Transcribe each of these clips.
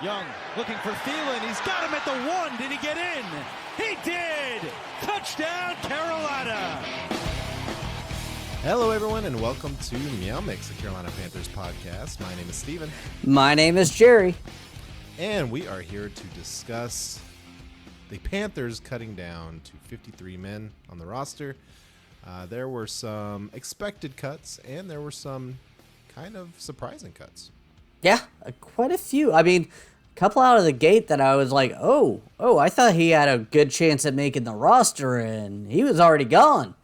Young looking for Thielen. He's got him at the 1. Did he get in? He did! Touchdown, Carolina! Hello, everyone, and welcome to Meow Mix, a Carolina Panthers podcast. My name is Steven. My name is Jerry. And we are here to discuss the Panthers cutting down to 53 men on the roster. There were some expected cuts, and there were some kind of surprising cuts. Yeah, quite a few. I mean, a couple out of the gate that I was like, oh, I thought he had a good chance at making the roster, and he was already gone.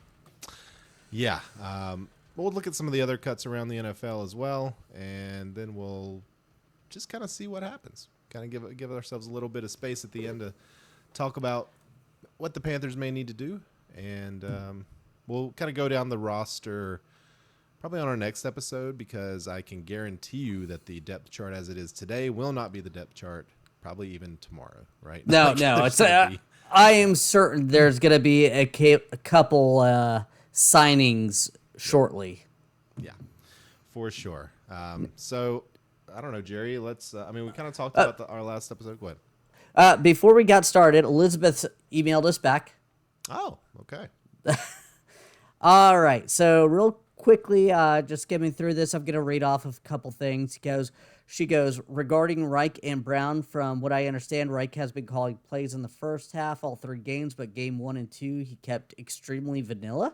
Yeah. We'll look at some of the other cuts around the NFL as well, and then we'll just kind of see what happens. Kind of give ourselves a little bit of space at the end to talk about what the Panthers may need to do, and we'll kind of go down the roster probably on our next episode, because I can guarantee you that the depth chart as it is today will not be the depth chart probably even tomorrow, right? No, it's I am certain there's going to be a couple signings shortly. Yeah, for sure. So I don't know, Jerry. Let's. We kind of talked about our last episode. Go ahead. Before we got started, Elizabeth emailed us back. Oh, okay. All right. So real quickly, just skimming through this, I'm going to read off of a couple things. She goes, regarding Reich and Brown, from what I understand, Reich has been calling plays in the first half, all 3 games, but game 1 and 2, he kept extremely vanilla.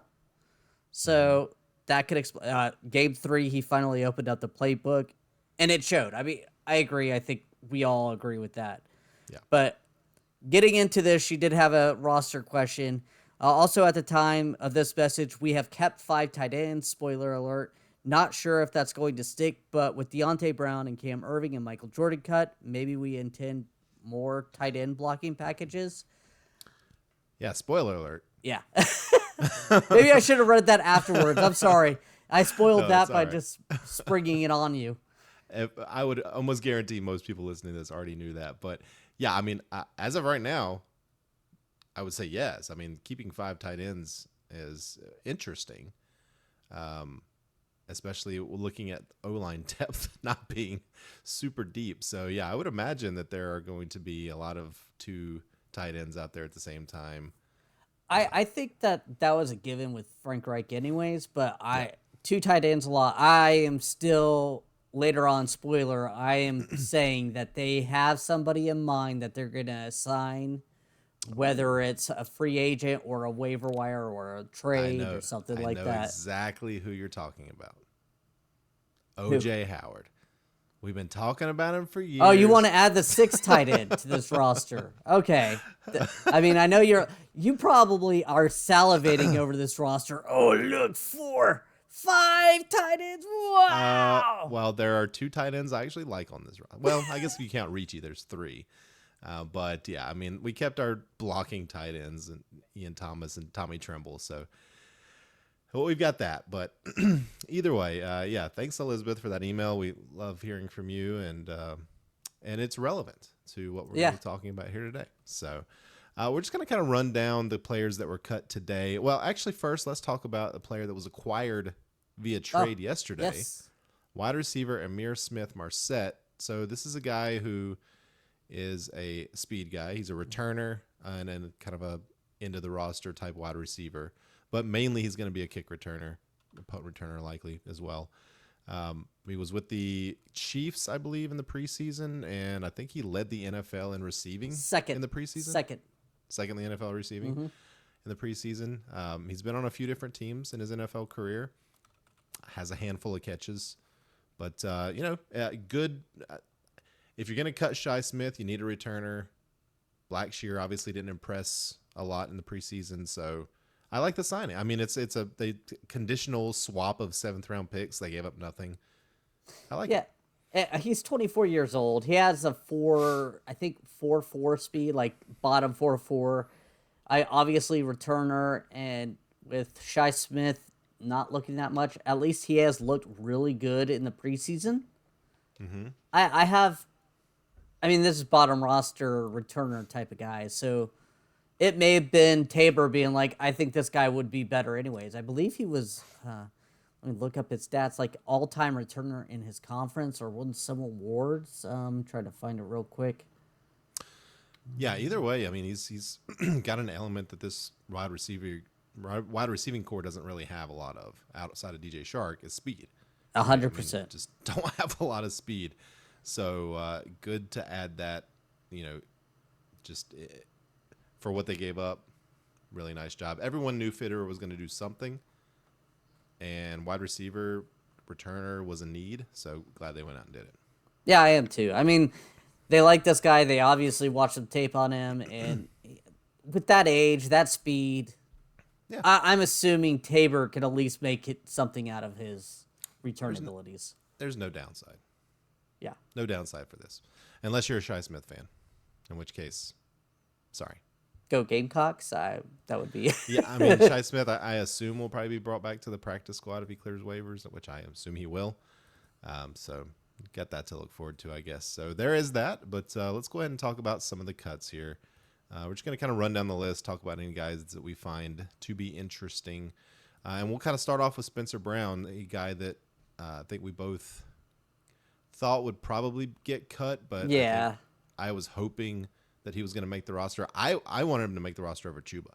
So that could explain. Game 3, he finally opened up the playbook, and it showed. I mean, I agree. I think we all agree with that. Yeah. But getting into this, she did have a roster question. Also, at the time of this message, we have kept 5 tight ends. Spoiler alert. Not sure if that's going to stick, but with Deontay Brown and Cam Irving and Michael Jordan cut, maybe we intend more tight end blocking packages. Yeah, spoiler alert. Yeah. Maybe I should have read that afterwards. I'm sorry. I spoiled that by just springing it on you. I would almost guarantee most people listening to this already knew that. But, yeah, as of right now, I would say yes. Keeping 5 tight ends is interesting, especially looking at O-line depth not being super deep. So, yeah, I would imagine that there are going to be a lot of 2 tight ends out there at the same time. I think that was a given with Frank Reich anyways, but 2 tight ends a lot. I am still, later on, spoiler, I am saying that they have somebody in mind that they're going to assign, whether it's a free agent or a waiver wire or a trade or something like that. I know exactly who you're talking about. O.J. Howard. We've been talking about him for years. Oh, you want to add the 6th tight end to this roster? Okay. I know you probably are salivating over this roster. Oh, look, 5 tight ends. Wow. Well, there are 2 tight ends I actually like on this roster. Well, I guess if you count Ricci, there's 3. But yeah, we kept our blocking tight ends, and Ian Thomas and Tommy Tremble. So we've got that. But either way, yeah, thanks, Elizabeth, for that email. We love hearing from you, and it's relevant to what we're going to be talking about here today. So we're just going to kind of run down the players that were cut today. Well, actually, first, let's talk about a player that was acquired via trade yesterday. Yes. Wide receiver Amir Smith-Marset. So this is a guy who is a speed guy. He's a returner and then kind of a into the roster type wide receiver, but mainly he's going to be a kick returner, a punt returner likely as well. He was with the Chiefs, I believe, in the preseason, and I think he led the NFL in receiving in the preseason. Second in the NFL receiving in the preseason. He's been on a few different teams in his NFL career, has a handful of catches, but good. If you're going to cut Shi Smith, you need a returner. Blackshear obviously didn't impress a lot in the preseason, so I like the signing. it's a conditional swap of 7th round picks. They gave up nothing. I like it. Yeah, he's 24 years old. He has a 4.4 speed, like bottom 4.4. Obviously returner, and with Shi Smith not looking that much, at least he has looked really good in the preseason. Mm-hmm. This is bottom roster returner type of guy, so it may have been Tabor being like, I think this guy would be better anyways. I believe he was Let me look up his stats, like all-time returner in his conference or won some awards. Trying to find it real quick. Yeah, either way, I mean, he's got an element that this wide receiving core doesn't really have a lot of outside of DJ Shark is speed. 100%. Just don't have a lot of speed. So good to add that, just for what they gave up. Really nice job. Everyone knew Fitterer was going to do something, and wide receiver returner was a need. So glad they went out and did it. Yeah, I am too. I mean, they like this guy. They obviously watched some tape on him, and with that age, that speed, Yeah. I'm assuming Tabor could at least make it something out of his return abilities. There's no downside. Yeah. No downside for this, unless you're a Shi Smith fan, in which case, sorry. Go Gamecocks. That would be. Yeah, I mean, Shi Smith, I assume will probably be brought back to the practice squad if he clears waivers, which I assume he will. So got that to look forward to, I guess. So there is that, but let's go ahead and talk about some of the cuts here. We're just going to kind of run down the list, talk about any guys that we find to be interesting. And we'll kind of start off with Spencer Brown, a guy that I think we both thought would probably get cut, but Yeah. I was hoping that he was going to make the roster. I wanted him to make the roster over Chuba.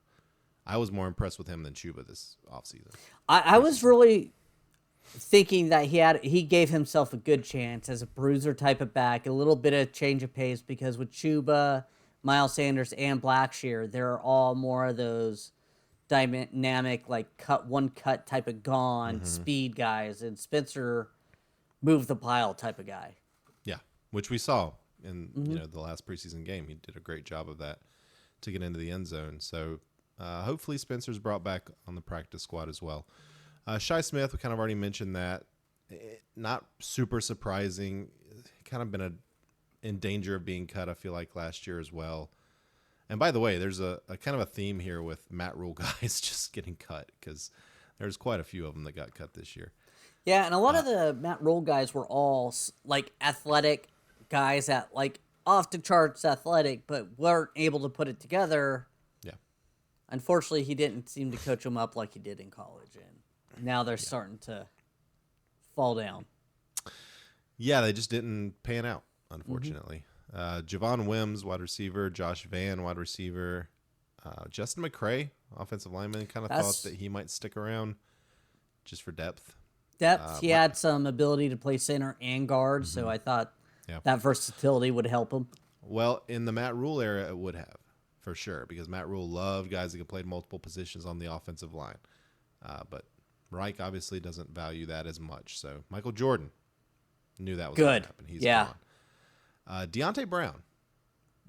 I was more impressed with him than Chuba this offseason. I was really thinking that he gave himself a good chance as a bruiser type of back, a little bit of change of pace, because with Chuba, Miles Sanders, and Blackshear, they're all more of those dynamic, like one cut type of gone speed guys, and Spencer move the pile type of guy. Yeah, which we saw in the last preseason game. He did a great job of that to get into the end zone. So hopefully Spencer's brought back on the practice squad as well. Shi Smith, we kind of already mentioned that. Not super surprising. Kind of been in danger of being cut, I feel like, last year as well. And by the way, there's a kind of a theme here with Matt Rule guys just getting cut, because there's quite a few of them that got cut this year. Yeah, and a lot of the Matt Rule guys were all like athletic guys that like off the charts athletic, but weren't able to put it together. Yeah. Unfortunately, he didn't seem to coach them up like he did in college, and now they're starting to fall down. Yeah, they just didn't pan out, unfortunately. Javon Wims, wide receiver. Josh Van, wide receiver. Justin McCray, offensive lineman, kind of thought that he might stick around just for depth. He had some ability to play center and guard, so I thought that versatility would help him. Well, in the Matt Rule era, it would have, for sure, because Matt Rule loved guys that could play multiple positions on the offensive line. But Reich obviously doesn't value that as much. So Michael Jordan knew that was going to happen. He's gone. Deontay Brown,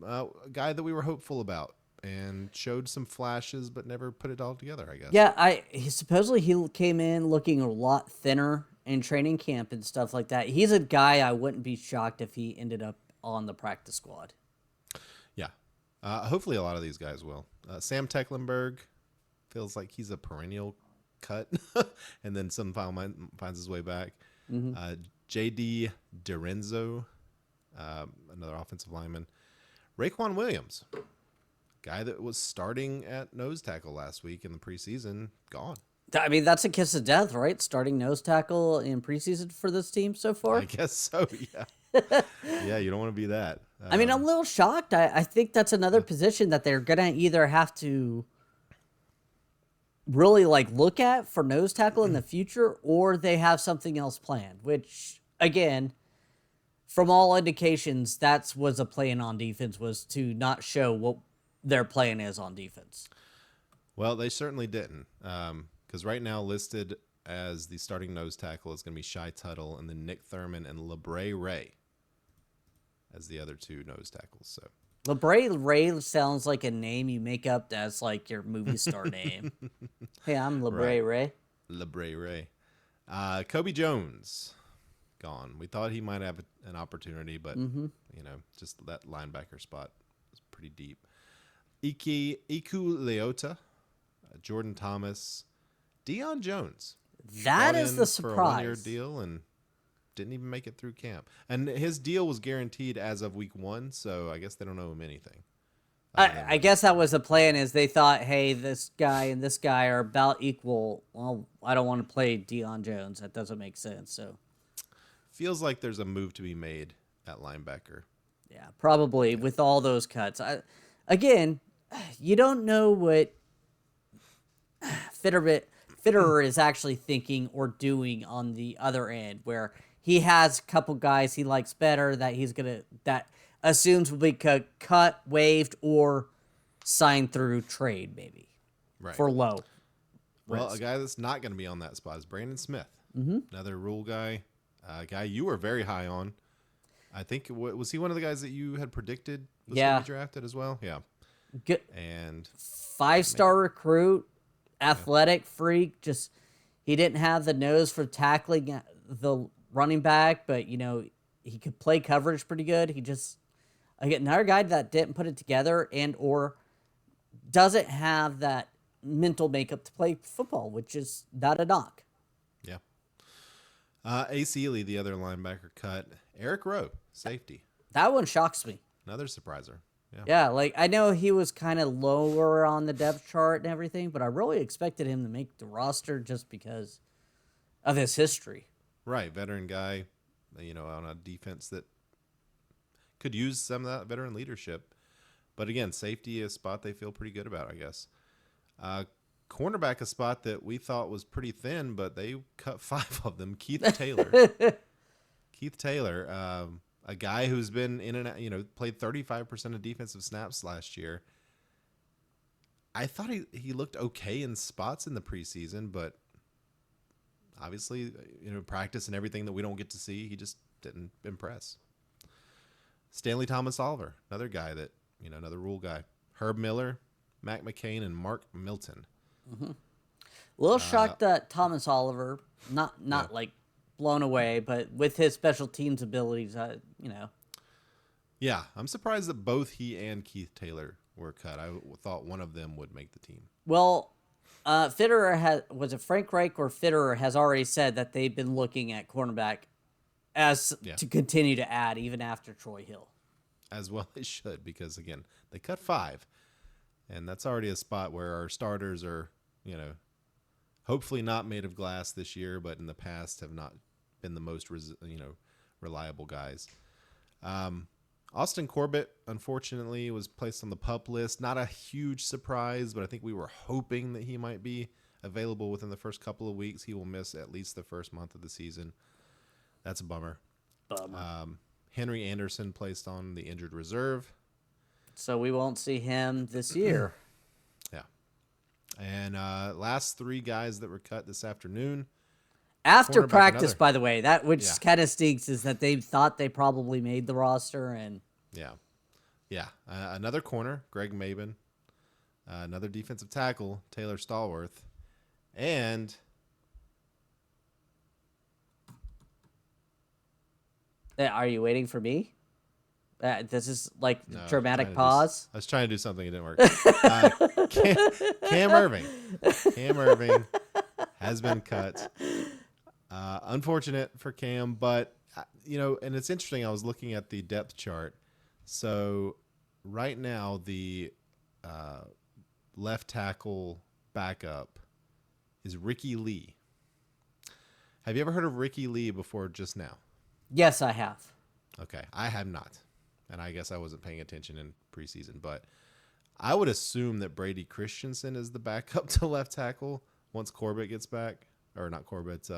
a guy that we were hopeful about and showed some flashes, but never put it all together, I guess. Yeah, supposedly he came in looking a lot thinner in training camp and stuff like that. He's a guy I wouldn't be shocked if he ended up on the practice squad. Yeah. Hopefully a lot of these guys will. Sam Tecklenburg feels like he's a perennial cut, and then somehow finds his way back. J.D. DiRenzo, another offensive lineman. Raekwon Williams, guy that was starting at nose tackle last week in the preseason, gone. I mean, that's a kiss of death, right? Starting nose tackle in preseason for this team so far. I guess so, yeah. Yeah, you don't want to be that. I mean, I'm a little shocked. I think that's another position that they're going to either have to really like look at for nose tackle in the future, or they have something else planned, which, again, from all indications, that was a plan on defense, was to not show what their plan is on defense. Well, they certainly didn't, because right now listed as the starting nose tackle is going to be Shai Tuttle, and then Nick Thurman and LeBray Ray as the other two nose tackles. So LeBray Ray sounds like a name you make up as like your movie star name. Hey, I'm LeBray Ray. LeBray Ray. Kobe Jones, gone. We thought he might have an opportunity, but just that linebacker spot is pretty deep. Iku Leota, Jordan Thomas, Deion Jones. That is the for a surprise. 1-year deal and didn't even make it through camp. And his deal was guaranteed as of week 1, so I guess they don't owe him anything I guess that was the plan. Is they thought, hey, this guy and this guy are about equal. Well, I don't want to play Deion Jones. That doesn't make sense. So Feels like there's a move to be made at linebacker. yeah, probably with all those cuts. Again, you don't know what Fitterer is actually thinking or doing on the other end, where he has a couple guys he likes better that assumes will be cut, waived, or signed through trade, maybe Right. for low. Well, risk. a guy that's not going to be on that spot is Brandon Smith. Another rule guy. A guy you were very high on. I think, was he one of the guys that you had predicted was Yeah. going to be drafted as well? Yeah. Good And 5-star recruit, athletic freak. Just he didn't have the nose for tackling the running back, but he could play coverage pretty good. He just again another guy that didn't put it together and or doesn't have that mental makeup to play football, which is not a knock. yeah. A.C. Lee, the other linebacker cut. Eric Rowe, safety. That one shocks me. Another surpriser. Yeah. Yeah, like I know he was kind of lower on the depth chart and everything, but I really expected him to make the roster just because of his history. Right. Veteran guy, on a defense that could use some of that veteran leadership. But again, safety is a spot they feel pretty good about, I guess. Cornerback, a spot that we thought was pretty thin, but they cut 5 of them. Keith Taylor. Keith Taylor, a guy who's been in and out, played 35% of defensive snaps last year. I thought he looked okay in spots in the preseason, but obviously, practice and everything that we don't get to see, he just didn't impress. Stanley Thomas Oliver, another guy that, another rule guy. Herb Miller, Mac McCain, and Mark Milton. A little shocked that Thomas Oliver, not like blown away, but with his special teams abilities, Yeah, I'm surprised that both he and Keith Taylor were cut. I thought one of them would make the team. Well, Fitterer was it Frank Reich or Fitterer has already said that they've been looking at cornerback to continue to add even after Troy Hill. As well they should, because again, they cut 5. And that's already a spot where our starters are, hopefully not made of glass this year, but in the past have not been the most, reliable guys. Austin Corbett, unfortunately, was placed on the PUP list. Not a huge surprise, but I think we were hoping that he might be available within the first couple of weeks. He will miss at least the first month of the season. That's a bummer. Henry Anderson placed on the injured reserve. So we won't see him this year. Yeah. And last 3 guys that were cut this afternoon. After Cornerback, practice, another. by the way, that which kind of stinks is that they thought they probably made the roster and Yeah. Another corner, Greg Maben. Another defensive tackle, Taylor Stallworth. And are you waiting for me? This is like no, dramatic pause. I was trying to do something, it didn't work. Cam Irving. Cam Irving has been cut. Unfortunate for Cam, but, and it's interesting. I was looking at the depth chart. So right now, the left tackle backup is Ricky Lee. Have you ever heard of Ricky Lee before just now? Yes, I have. Okay, I have not. And I guess I wasn't paying attention in preseason, but I would assume that Brady Christensen is the backup to left tackle once Corbett gets back. Or not Corbett.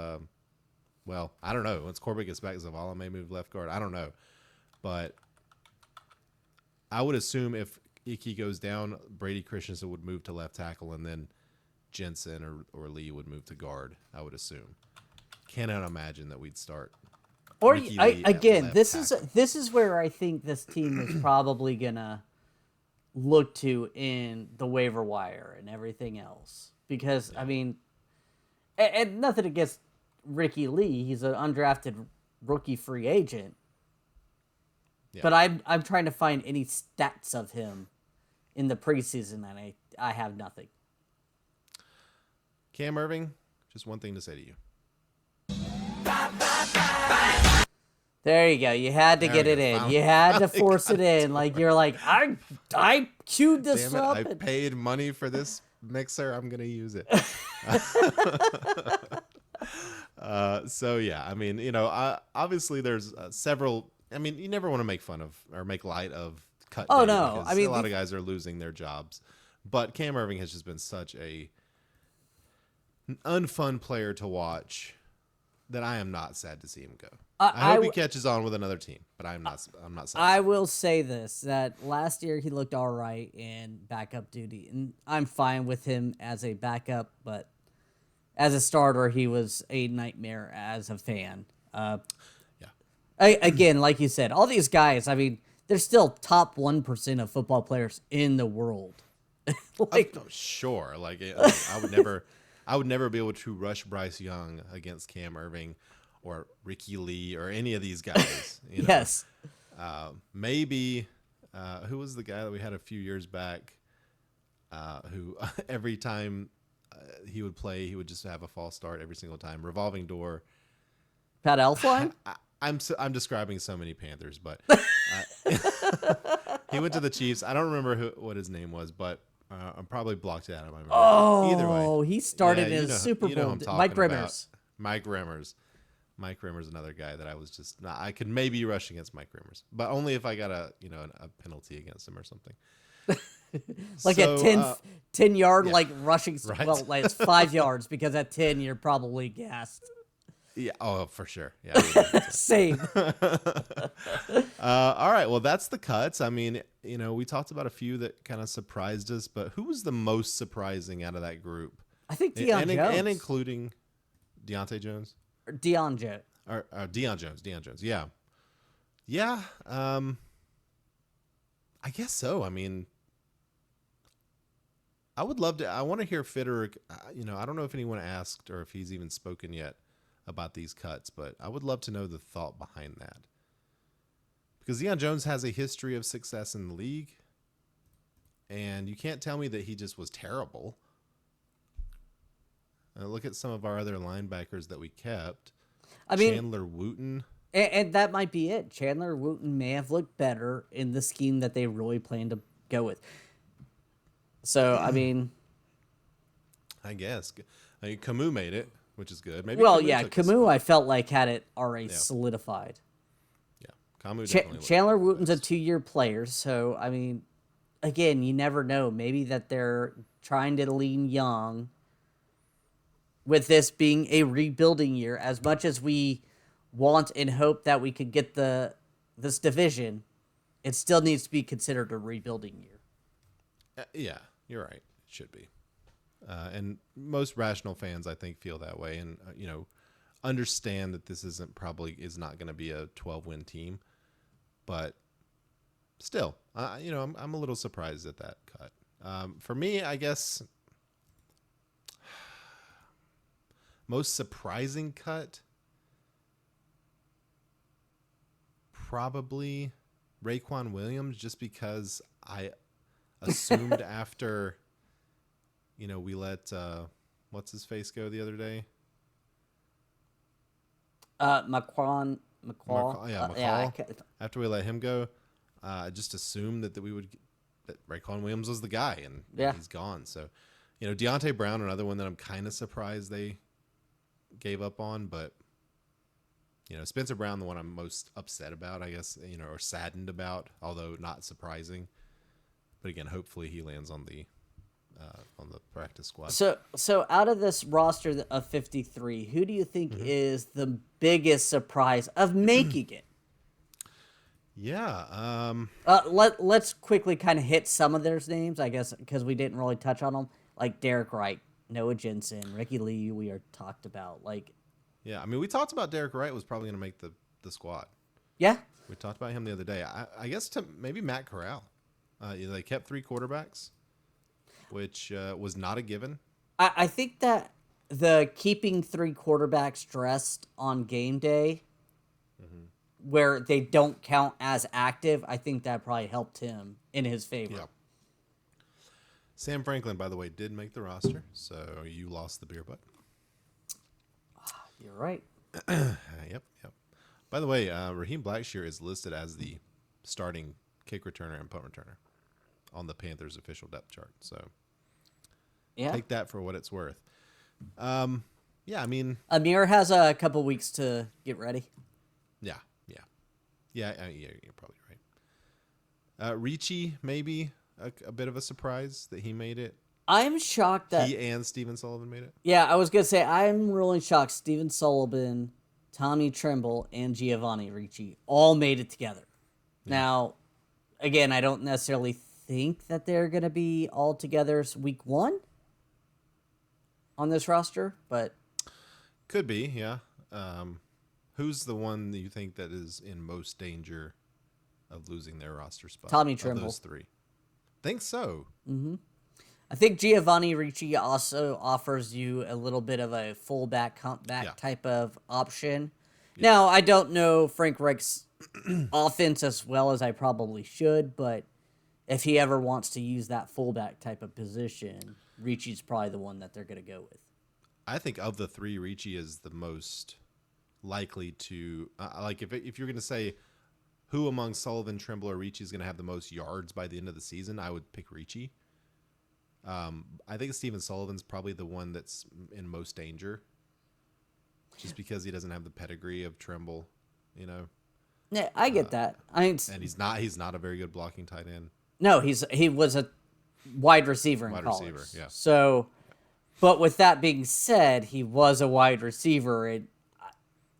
Well, I don't know. Once Corbett gets back, Zavala may move left guard. I don't know. But I would assume if Icky goes down, Brady Christensen would move to left tackle, and then Jensen or Lee would move to guard, I would assume. Cannot imagine that we'd start. Or Ricky Lee again, at this left is where I think this team is probably gonna look to in the waiver wire and everything else. Because I mean, and nothing against Ricky Lee, he's an undrafted rookie free agent. Yeah. But I'm trying to find any stats of him in the preseason, and I have nothing. Cam Irving, just one thing to say to you. There you go. You had to There get we it go. in. Finally- You had to finally force got it it in. to Like work. you're like, I queued this Damn it! up. I paid money for this mixer. I'm gonna use it. So yeah, I mean, obviously there's several. I mean, you never want to make fun of or make light of cut Oh, day no. because I mean, a lot of guys are losing their jobs. But Cam Irving has just been such an unfun player to watch that I am not sad to see him go. I hope he catches on with another team, but I'm not sad. I will say this, that last year he looked all right in backup duty, and I'm fine with him as a backup, but as a starter, he was a nightmare as a fan. Yeah. Again, like you said, all these guys, I mean, they're still top 1% of football players in the world. Like, Sure. Like I would never be able to rush Bryce Young against Cam Irving or Ricky Lee or any of these guys. yes. Maybe who was the guy that we had a few years back who every time he would play, he would just have a false start every single time. Revolving door. Pat Elflein? I'm describing so many Panthers, but he went to the Chiefs. I don't remember what his name was, but I'm probably blocked it out of my memory. Either way, he started yeah, in Super you know Bowl. who I'm talking Mike about. Rimmers. Mike Rimmers. Mike Rimmers, another guy that I was just not. I could maybe rush against Mike Rimmers, but only if I got a penalty against him or something. Like So, a 10 yard yeah. like rushing. Right. Well, like it's 5 yards because at 10 you're probably gassed. Yeah. Oh, for sure. Yeah. Same. All right. Well, that's the cuts. I mean, we talked about a few that kind of surprised us, but who was the most surprising out of that group? I think Deion Jones. And including Deontay Jones? Or Deion Jones. Or Deion Jones. Deion Jones. Yeah. Yeah. I guess so. I mean, I would love to. I want to hear Fitterer. I don't know if anyone asked or if he's even spoken yet about these cuts, but I would love to know the thought behind that. Because Deion Jones has a history of success in the league, and you can't tell me that he just was terrible. Look at some of our other linebackers that we kept. I mean, Chandler Wooten. And that might be it. Chandler Wooten may have looked better in the scheme that they really plan to go with. So, I mean... I guess. I mean, Camus made it, which is good. Maybe. Well, Camus yeah, took his Camus spot. I felt like had it already solidified. Yeah, Camus definitely Chandler looked Wooten's a best. 2-year player, so, I mean, again, you never know. Maybe that they're trying to lean young with this being a rebuilding year. As much as we want and hope that we could get this division, it still needs to be considered a rebuilding year. Yeah, you're right. It should be. And most rational fans, I think, feel that way, and understand that this is not going to be a 12-win team, but still, I'm a little surprised at that cut. For me, I guess most surprising cut, probably Raekwon Williams, just because I assumed after. We let what's his face go the other day. McCall. McCall. After we let him go, I just assumed that that Raekwon Williams was the guy, and he's gone. So, Deontay Brown, another one that I'm kind of surprised they gave up on, but Spencer Brown, the one I'm most upset about, I guess, or saddened about, although not surprising. But again, hopefully he lands on the practice squad. So out of this roster of 53, who do you think is the biggest surprise of making it? Yeah. Let's quickly kind of hit some of their names, I guess, because we didn't really touch on them. Like Derek Wright, Noah Jensen, Ricky Lee, we are talked about. Yeah, I mean, we talked about Derek Wright was probably going to make the squad. Yeah. We talked about him the other day. I guess to maybe Matt Corral. They kept 3 quarterbacks, which was not a given. I think that the keeping 3 quarterbacks dressed on game day, where they don't count as active, I think that probably helped him in his favor. Yeah. Sam Franklin, by the way, did make the roster, so you lost the beer butt. You're right. Yep. By the way, Raheem Blackshear is listed as the starting kick returner and punt returner on the Panthers official depth chart. So Yeah. take that for what it's worth. Yeah, I mean, Amir has a couple weeks to get ready. yeah. You're probably right. Ricci, maybe a bit of a surprise that he made it. I'm shocked that He and Steven Sullivan made it. Yeah, I was gonna say I'm really shocked. Steven Sullivan, Tommy Tremble, and Giovanni Ricci all made it together. Yeah. Now, again, I don't necessarily think that they're gonna be all together week 1 on this roster, but could be, yeah. Who's the one that you think that is in most danger of losing their roster spot? Tommy Tremble. Those 3. Think so. Mm-hmm. I think Giovanni Ricci also offers you a little bit of a fullback, humpback type of option. Yeah. Now, I don't know Frank Reich's offense as well as I probably should, but if he ever wants to use that fullback type of position, Ricci's probably the one that they're going to go with. I think of the 3, Ricci is the most likely to if you're going to say who among Sullivan, Tremble, or Ricci is going to have the most yards by the end of the season, I would pick Ricci. I think Steven Sullivan's probably the one that's in most danger, just because he doesn't have the pedigree of Tremble, you know. Yeah, I get that. And he's not a very good blocking tight end. No, he was a wide receiver in college. Yeah. So, but with that being said, he was a wide receiver. And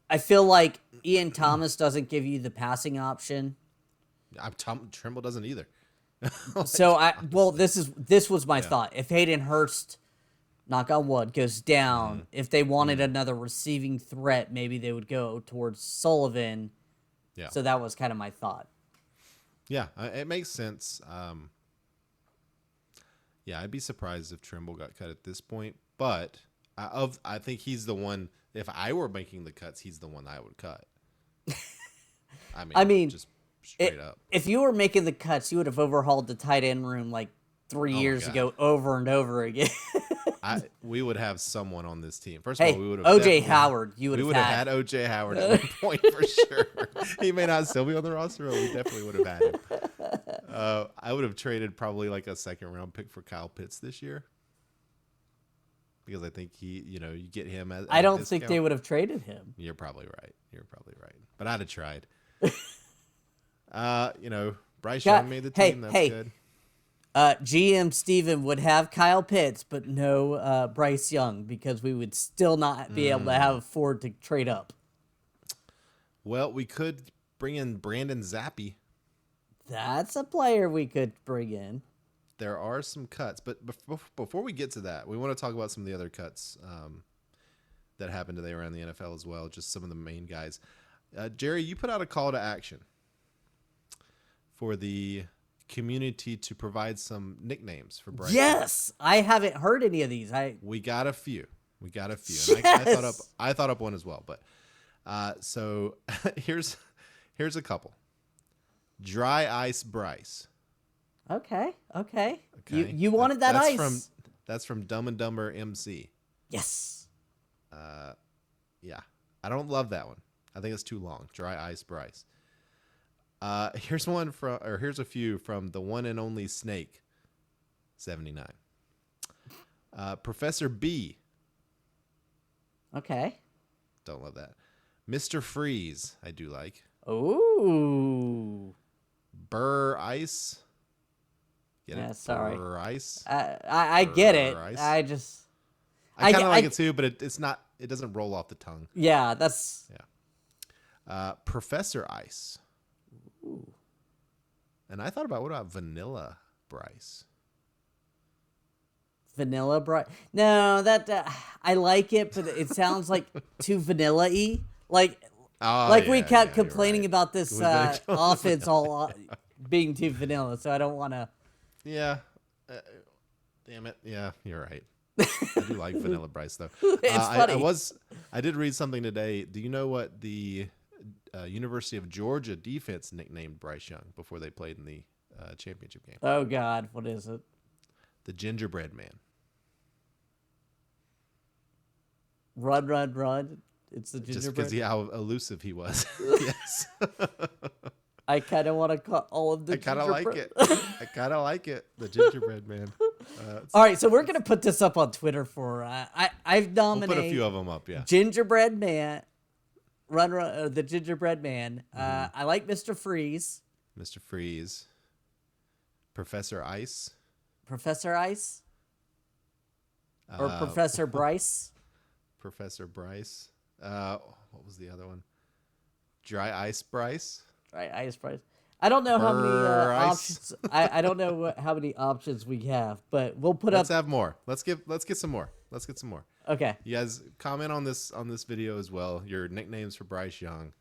I feel like Ian Thomas doesn't give you the passing option. Tremble doesn't either. This was my thought. If Hayden Hurst, knock on wood, goes down, if they wanted another receiving threat, maybe they would go towards Sullivan. Yeah. So that was kind of my thought. Yeah, it makes sense. I'd be surprised if Tremble got cut at this point, but I think he's the one. If I were making the cuts, he's the one I would cut. I mean, just straight up. If you were making the cuts, you would have overhauled the tight end room like 3 years ago, over and over again. We would have someone on this team. First of all, we would have OJ Howard. We would have had OJ Howard at one point for sure. He may not still be on the roster, but we definitely would have had him. I would have traded probably like a 2nd round pick for Kyle Pitts this year, because I think you get him as. I don't think they would have traded him. You're probably right. But I'd have tried. Bryce Young made the team. That's good. GM Steven would have Kyle Pitts, but no Bryce Young, because we would still not be able to afford to trade up. Well, we could bring in Brandon Zappi. That's a player we could bring in. There are some cuts, but before we get to that, we want to talk about some of the other cuts that happened today around the NFL as well, just some of the main guys. Jerry, you put out a call to action for the community to provide some nicknames for Bryce. Yes, I haven't heard any of these. We got a few. Yes. And I thought up one as well, but so here's a couple. Dry Ice Bryce. Okay. You wanted that ice. That's from Dumb and Dumber MC. Yes. Yeah. I don't love that one. I think it's too long. Dry Ice Bryce. Here's a few from the one and only Snake, 79. Professor B. Okay. Don't love that. Mr. Freeze, I do like. Ooh. Burr Ice. Get it? Sorry. Burr Ice. I get it. Ice. I kind of like it too, but it's not. It doesn't roll off the tongue. Yeah, that's. Yeah. Professor Ice. Ooh. And I thought about, what about Vanilla Bryce? Vanilla Bryce? No, that I like it, but it sounds like too vanilla-y. We kept complaining about this offense all being too vanilla, so I don't want to. Yeah. Damn it. Yeah, you're right. I do like Vanilla Bryce, though. It's funny. I did read something today. Do you know what the University of Georgia defense nicknamed Bryce Young before they played in the championship game? Oh, God. What is it? The Gingerbread Man. Run. It's the Just gingerbread. because how elusive he was. Yes. I kind of want to call all of the I kind of like gingerbread. it. I kind of like it. The gingerbread man. All right, so we're gonna put this up on Twitter for I've We'll nominated put a few of them up, yeah. Gingerbread Man, the Gingerbread Man. Mm-hmm. I like Mr. Freeze, Mr. Freeze. Professor Ice. Professor Ice, or Uh, Professor Bryce. Professor Bryce. What was the other one? Dry Ice Bryce. Right, Ice Bryce. I don't know how many Bryce. options. I don't know how many options we have, but we'll put Let's up. have more. Let's get some more. Let's get some more. Okay. You guys comment on this video as well. Your nicknames for Bryce Young,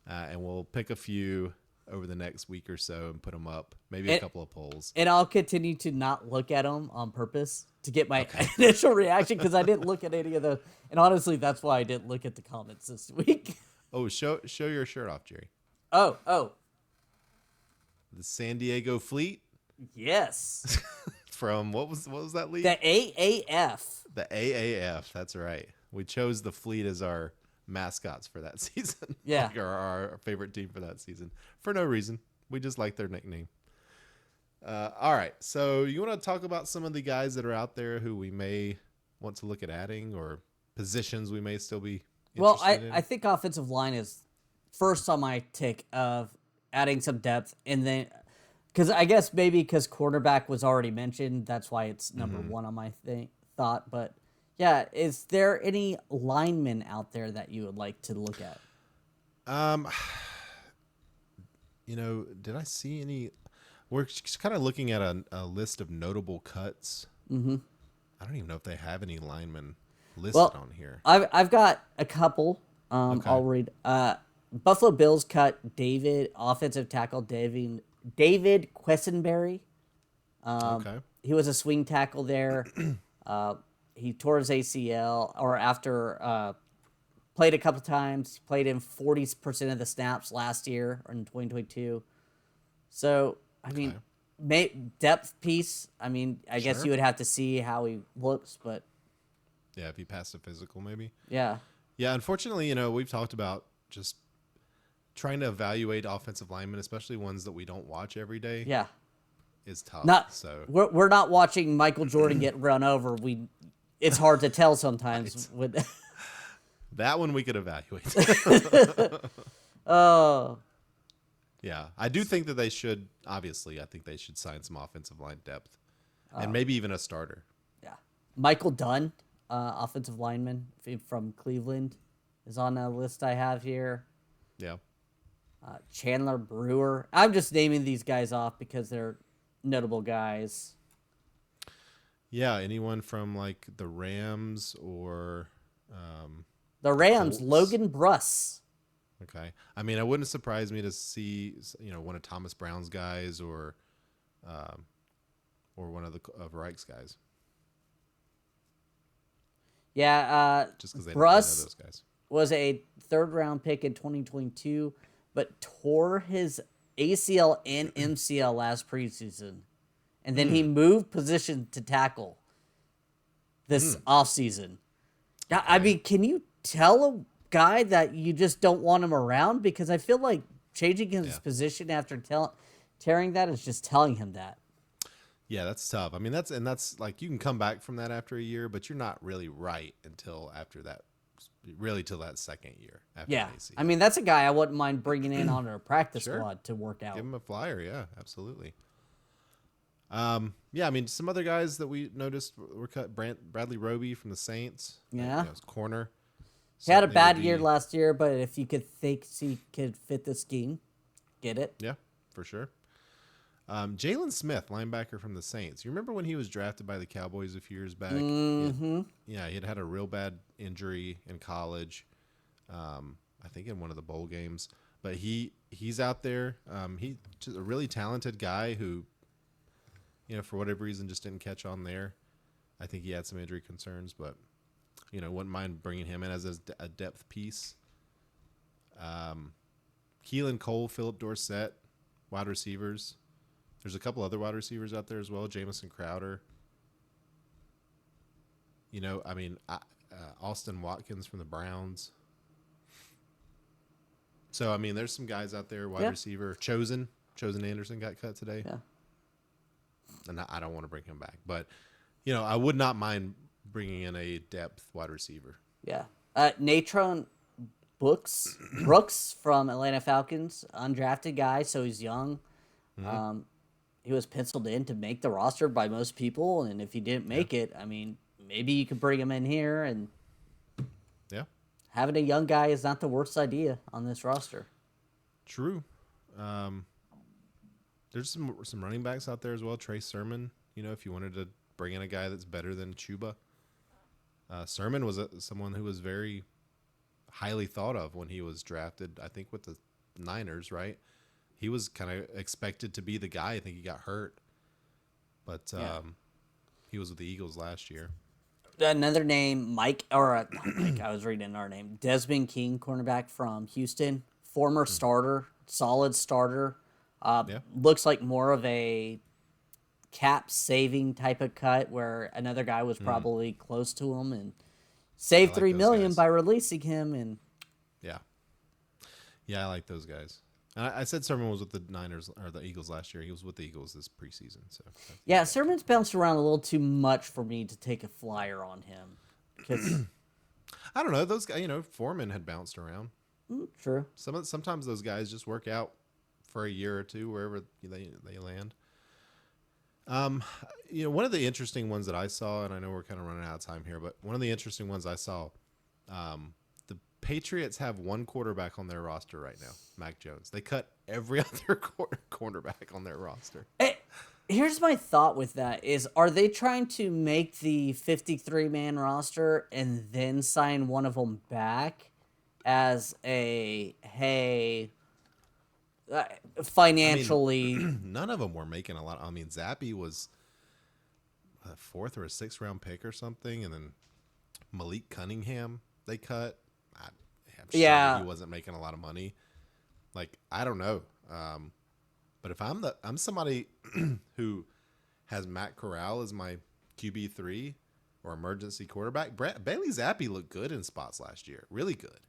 and we'll pick a few over the next week or so and put them up. Maybe a couple of polls. And I'll continue to not look at them on purpose to get my initial reaction because I didn't look at any of those. And honestly, that's why I didn't look at the comments this week. Oh, show your shirt off, Jerry. Oh, The San Diego Fleet yes. from what was that league? The AAF. The AAF. That's right. We chose the Fleet as our mascots for that season. Yeah. Like our favorite team for that season for no reason. We just like their nickname. All right. So you want to talk about some of the guys that are out there who we may want to look at adding or positions we may still be Well, interested in? I think offensive line is first on my tick of adding some depth, and then because I guess maybe because quarterback was already mentioned, that's why it's number one on my thought. But yeah, is there any linemen out there that you would like to look at? Did I see any? We're just kind of looking at a list of notable cuts. Mm-hmm. I don't even know if they have any linemen listed on here. I've got a couple. Okay. I'll read. Buffalo Bills cut offensive tackle David Quessenberry. Okay. He was a swing tackle there. He tore his ACL, or after played a couple times. Played in 40% of the snaps last year or in 2022. So I mean, depth piece. I mean, I guess you would have to see how he looks, but Yeah, if he passed a physical, maybe. yeah. Yeah, unfortunately, we've talked about just trying to evaluate offensive linemen, especially ones that we don't watch every day. Yeah. Is tough. We're not watching Michael Jordan get run over. It's hard to tell sometimes. That one we could evaluate. Oh. Yeah, I do think that they should. Obviously, I think they should sign some offensive line depth, and maybe even a starter. Yeah. Michael Dunn, offensive lineman from Cleveland, is on a list I have here. Yeah. Chandler Brewer. I'm just naming these guys off because they're notable guys. Yeah, anyone from like the Rams or The Rams, Colts. Logan Bruss. Okay. I mean, it wouldn't surprise me to see, one of Thomas Brown's guys or one of Reich's guys. Yeah, Just because they don't know Bruss those guys. was a third-round pick in 2022, but tore his ACL and MCL last preseason. And then he moved position to tackle this offseason. Now, I mean, can you tell a guy that you just don't want him around? Because I feel like changing his position after tearing that is just telling him that. Yeah, that's tough. I mean, that's like you can come back from that after a year, but you're not really right until after that, really till that second year. After Yeah, ACL. I mean, that's a guy I wouldn't mind bringing in on a practice squad to work out. Give him a flyer. Yeah, absolutely. Yeah, I mean, some other guys that we noticed were cut. Bradley Roby from the Saints. Yeah. Corner. He had a Certainly bad would year be- last year, but if you could think he could fit the scheme, get it. Yeah, for sure. Jalen Smith, linebacker from the Saints. You remember when he was drafted by the Cowboys a few years back? Mm-hmm. Yeah, he had a real bad injury in college. I think in one of the bowl games. But he's out there. He's just a really talented guy who, for whatever reason, just didn't catch on there. I think he had some injury concerns, but wouldn't mind bringing him in as a depth piece. Keelan Cole, Philip Dorsett, wide receivers. There's a couple other wide receivers out there as well. Jamison Crowder. Austin Watkins from the Browns. So, I mean, there's some guys out there, wide receiver. Chosen Anderson got cut today. Yeah. And I don't want to bring him back. But, you know, I would not mind bringing in a depth wide receiver. Yeah. Natron Brooks from Atlanta Falcons, undrafted guy, so he's young. Mm-hmm. He was penciled in to make the roster by most people, and if he didn't make it, I mean, maybe you could bring him in here, and having a young guy is not the worst idea on this roster. True. There's some running backs out there as well. Trey Sermon, you know, if you wanted to bring in a guy that's better than Chuba. Sermon was someone who was very highly thought of when he was drafted, I think with the Niners, right? He was kind of expected to be the guy. I think he got hurt. But he was with the Eagles last year. Another name, Mike, I was reading another name. Desmond King, cornerback from Houston, former starter, solid starter. Looks like more of a cap saving type of cut where another guy was probably close to him and saved $3 million by releasing him. And I like those guys. I said Sermon was with the Niners or the Eagles last year. He was with the Eagles this preseason. So Sermon's bounced around a little too much for me to take a flyer on him. Because I don't know, those guys. You know, Foreman had bounced around. True. Sometimes those guys just work out for a year or two wherever they land. You know, one of the interesting ones that I saw, and I know we're kind of running out of time here, but one of the interesting ones I saw, the Patriots have one quarterback on their roster right now, Mac Jones. They cut every other cornerback on their roster. Here's my thought with that is, are they trying to make the 53-man roster and then sign one of them back as financially? I mean, none of them were making a lot. I mean, Zappy was a 4th or a 6th round pick or something, and then Malik Cunningham they cut. I'm sure he wasn't making a lot of money. Like, I don't know. But if I'm somebody who has Matt Corral as my QB3 or emergency quarterback, Bailey Zappi looked good in spots last year. Really good.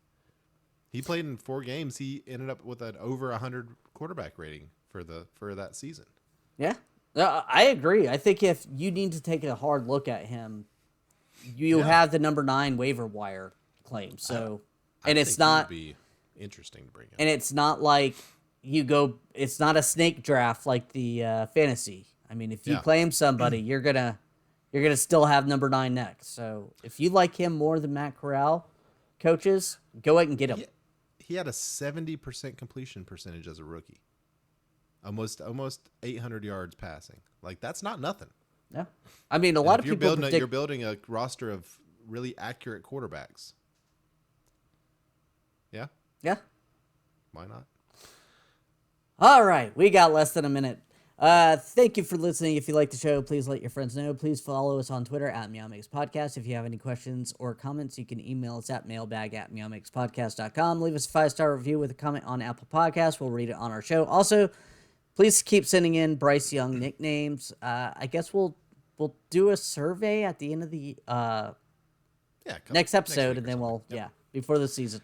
He played in 4 games. He ended up with an over 100 quarterback rating for that season. Yeah, I agree. I think if you need to take a hard look at him, you have the number 9 waiver wire claim. So, it's not be interesting to bring him. And it's not like it's not a snake draft like the fantasy. I mean, if you claim somebody, you're gonna still have number 9 next. So if you like him more than Matt Corral, coaches, go ahead and get him. He had a 70% completion percentage as a rookie. Almost 800 yards passing. Like, that's not nothing. Yeah, I mean, a lot of people you're building a roster of really accurate quarterbacks. Yeah. Yeah. Why not? All right, we got less than a minute. Thank you for listening. If you like the show, please let your friends know. Please follow us on Twitter at MeowMixPodcast. If you have any questions or comments, you can email us at mailbag@meowmixpodcast.com. Leave us a 5-star review with a comment on Apple Podcasts. We'll read it on our show. Also, please keep sending in Bryce Young nicknames. I guess we'll do a survey at the end of the next episode, and then before the season.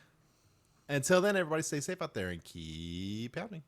Until then, everybody stay safe out there and keep pounding.